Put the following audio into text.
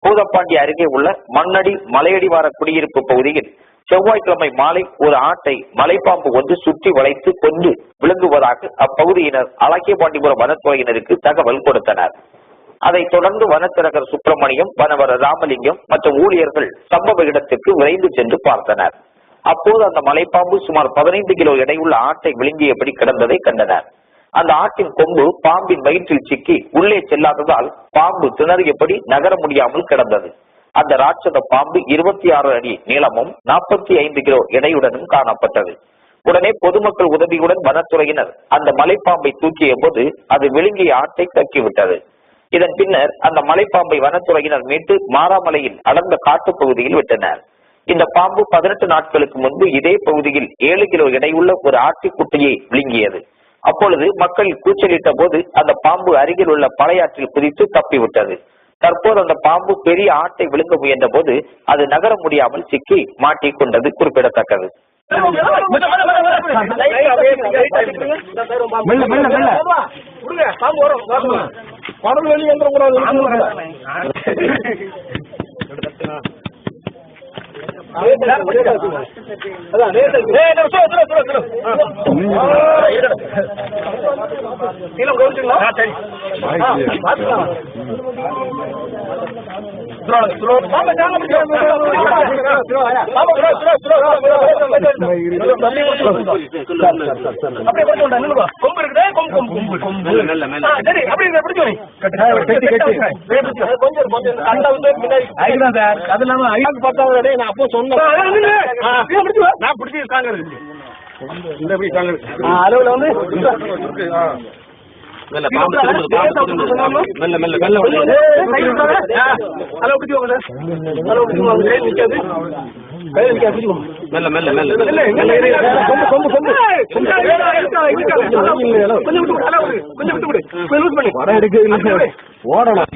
பூதப்பாண்டி அருகே உள்ள மண்ணடி மலையடிவார குடியிருப்பு பகுதியில் செவ்வாய்க்கிழமை மாலை ஒரு ஆட்டை மலைப்பாம்பு ஒன்று சுற்றி வளைத்து கொண்டு விழுங்குவதாக அப்பகுதியினர் அழகியபாண்டிபுரம் வனத்துறையினருக்கு தகவல் கொடுத்தனர். அதைத் தொடர்ந்து வனச்சரகர் சுப்பிரமணியம், வனவர் ராமலிங்கம் மற்றும் ஊழியர்கள் சம்பவ இடத்திற்கு விரைந்து சென்று பார்த்தனர். அப்போது அந்த மலைப்பாம்பு சுமார் 15 கிலோ எடையுள்ள ஆட்டை விழுங்கியபடி கிடந்ததை கண்டனர். அந்த ஆட்டின் கொம்பு பாம்பின் வயிற்றில் சிக்கி உள்ளே செல்லாததால் பாம்பு திணறியபடி நகர முடியாமல் கிடந்தது. அந்த ராட்சத பாம்பு 26 அடி நீளமும் 45 கிலோ எடையுடனும் காணப்பட்டது. உடனே பொதுமக்கள் உதவியுடன் வனத்துறையினர் அந்த மலைப்பாம்பை தூக்கிய போது அது விழுங்கிய ஆட்டை கக்கிவிட்டது. இதன் பின்னர் அந்த மலைப்பாம்பை வனத்துறையினர் மீட்டு மாராமலையில் அடர்ந்த காட்டுப் பகுதியில் விட்டனர். இந்த பாம்பு 18 நாட்களுக்கு முன்பு இதே பகுதியில் 7 கிலோ எடையுள்ள ஒரு ஆட்டுக்குட்டியை விழுங்கியது. அப்பொழுது மக்கள் கூச்சலிட்ட போது அந்த பாம்பு அருகில் உள்ள பழையாற்றில் குதித்து தப்பிவிட்டது. தற்போது அந்த பாம்பு பெரிய ஆட்டை விழுங்க முயன்ற போது அது நகர முடியாமல் சிக்கி மாட்டிக்கொண்டது குறிப்பிடத்தக்கது. ஓடலாம்